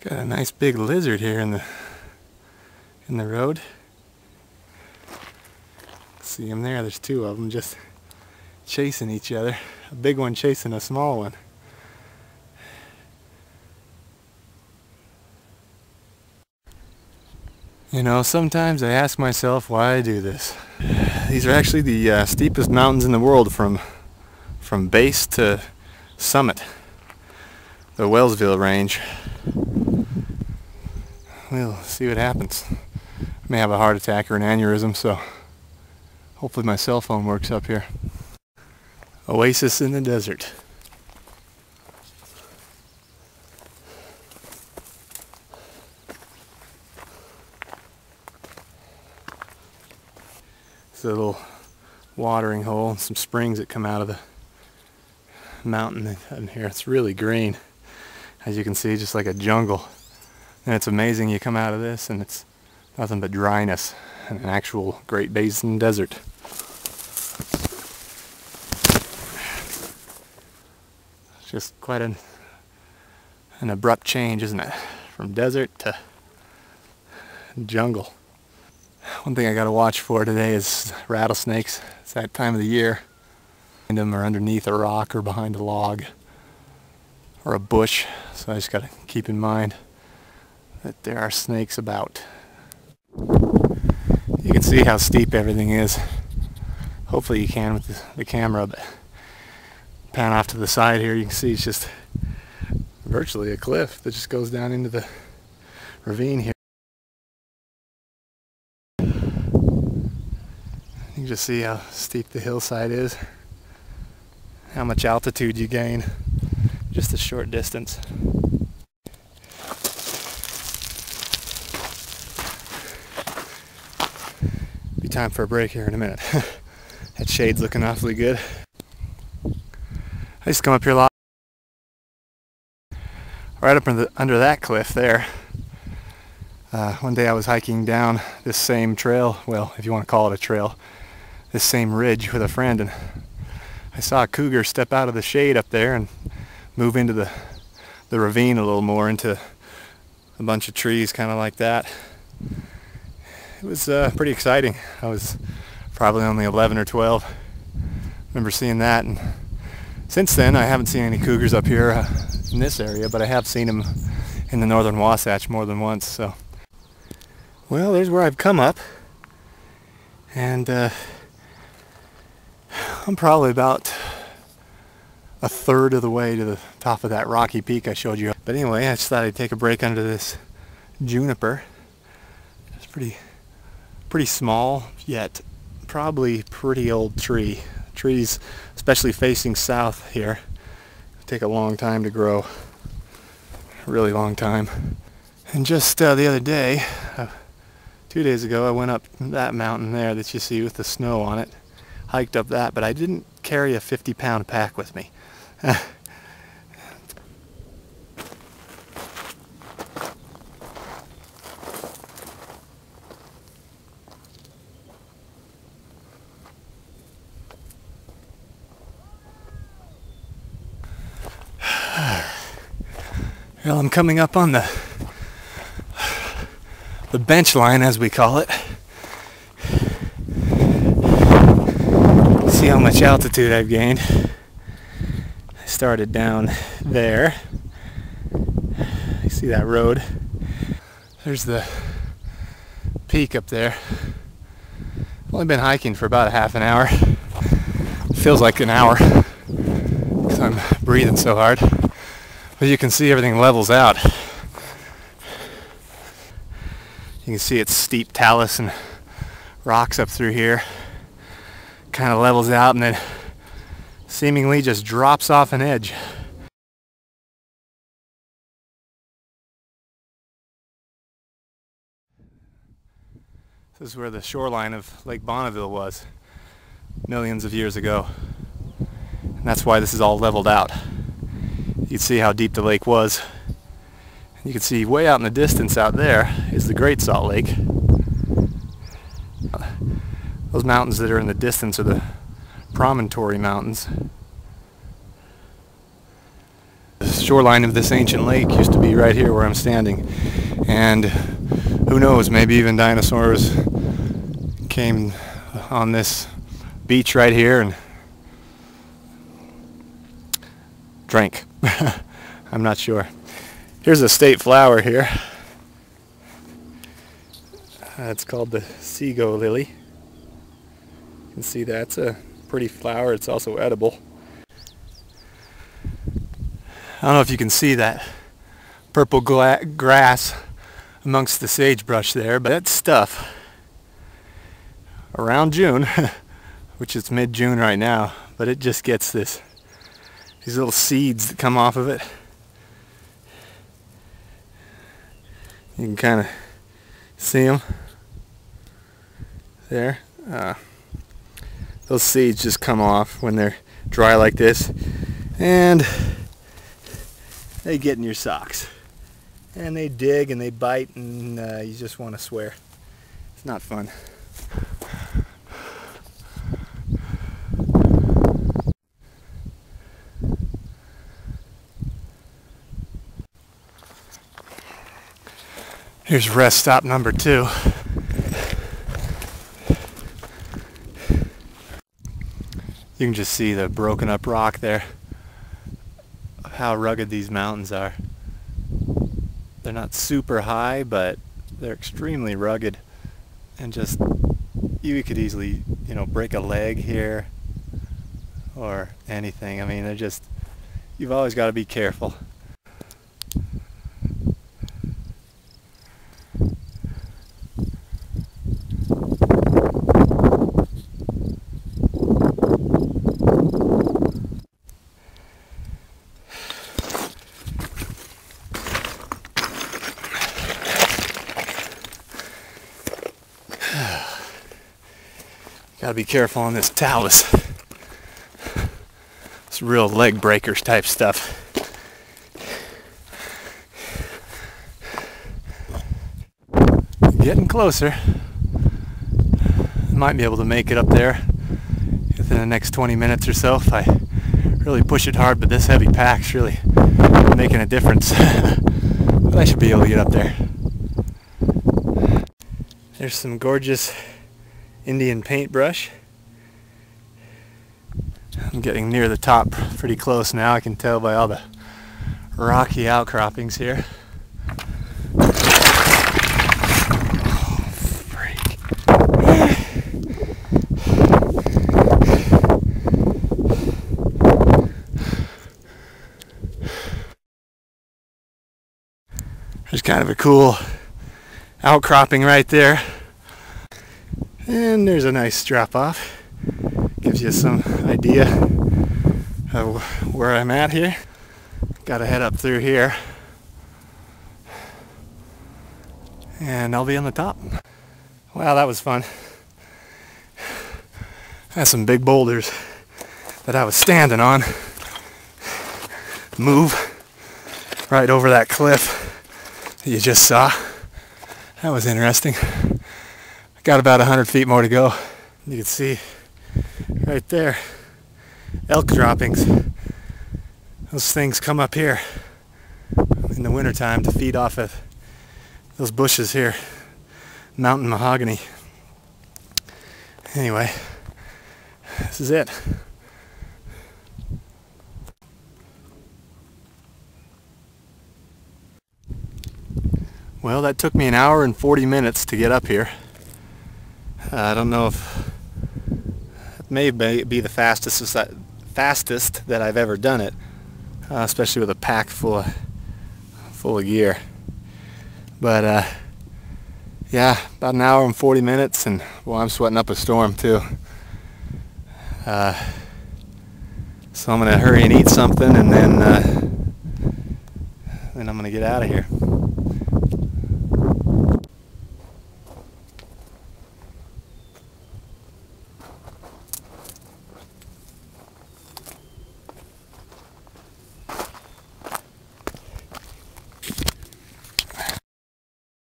Got a nice big lizard here in the road. See him there? There's two of them just chasing each other. A big one chasing a small one. You know, sometimes I ask myself why I do this. These are actually the steepest mountains in the world from base to summit. The Wellsville Range. We'll see what happens. I may have a heart attack or an aneurysm, so hopefully my cell phone works up here. Oasis in the desert. It's a little watering hole and some springs that come out of the mountain in here. It's really green, as you can see, just like a jungle. And it's amazing, you come out of this and it's nothing but dryness and an actual Great Basin desert. It's just quite an abrupt change, isn't it? From desert to jungle. One thing I gotta watch for today is rattlesnakes. It's that time of the year. Find them or underneath a rock or behind a log or a bush. So I just gotta keep in mind that there are snakes about. You can see how steep everything is. Hopefully you can with the camera, but pan off to the side here, you can see it's just virtually a cliff that just goes down into the ravine here. You can just see how steep the hillside is, how much altitude you gain, just a short distance. Be time for a break here in a minute. That shade's looking awfully good. I just come up here a lot. Right up under that cliff there. One day I was hiking down this same trail, well, if you want to call it a trail, this same ridge with a friend, and I saw a cougar step out of the shade up there and move into the ravine a little more, into a bunch of trees kind of like that. It was pretty exciting. I was probably only 11 or 12. Remember seeing that, and since then I haven't seen any cougars up here in this area, but I have seen them in the northern Wasatch more than once. So, well, there's where I've come up, and I'm probably about a third of the way to the top of that rocky peak I showed you. But anyway, I just thought I'd take a break under this juniper. It's pretty small, yet probably pretty old tree. Trees, especially facing south here, take a long time to grow. A really long time. And just the other day, 2 days ago, I went up that mountain there that you see with the snow on it. Hiked up that, but I didn't carry a 50-pound pack with me. Well, I'm coming up on the bench line, as we call it. See how much altitude I've gained. I started down there. You see that road? There's the peak up there. I've only been hiking for about a half an hour. It feels like an hour because I'm breathing so hard. But you can see everything levels out. You can see it's steep talus and rocks up through here. Kind of levels out and then seemingly just drops off an edge. This is where the shoreline of Lake Bonneville was millions of years ago. And that's why this is all leveled out. You can see how deep the lake was. You can see way out in the distance out there is the Great Salt Lake. Those mountains that are in the distance are the Promontory Mountains. This shoreline of this ancient lake used to be right here where I'm standing. And who knows, maybe even dinosaurs came on this beach right here and drank. I'm not sure. Here's a state flower here. It's called the Sego lily. You can see that's a pretty flower. It's also edible. I don't know if you can see that purple grass amongst the sagebrush there, but that stuff around June, which is mid-June right now, but it just gets these little seeds that come off of it. You can kind of see them there. Those seeds just come off when they're dry like this, and they get in your socks. And they dig and they bite, and you just want to swear. It's not fun. Here's rest stop number 2. You can just see the broken up rock there, how rugged these mountains are. They're not super high, but they're extremely rugged, and just, you could easily, break a leg here or anything. I mean, they're just, you've always got to be careful. Gotta be careful on this talus. It's real leg breakers type stuff. Getting closer. Might be able to make it up there within the next 20 minutes or so if I really push it hard, but this heavy pack's really making a difference. But I should be able to get up there. There's some gorgeous Indian paintbrush. I'm getting near the top pretty close now. I can tell by all the rocky outcroppings here. Oh, freak. There's kind of a cool outcropping right there. And there's a nice drop off. Gives you some idea of where I'm at here. Gotta head up through here. And I'll be on the top. Wow, that was fun. That's some big boulders that I was standing on. Move right over that cliff that you just saw. That was interesting. Got about 100 feet more to go. You can see right there, elk droppings. Those things come up here in the wintertime to feed off of those bushes here, mountain mahogany. Anyway, this is it. Well, that took me 1 hour and 40 minutes to get up here. I don't know if it may be the fastest that I've ever done it, especially with a pack full of gear. But yeah, about 1 hour and 40 minutes, and well, I'm sweating up a storm too. So I'm gonna hurry and eat something, and then I'm gonna get out of here.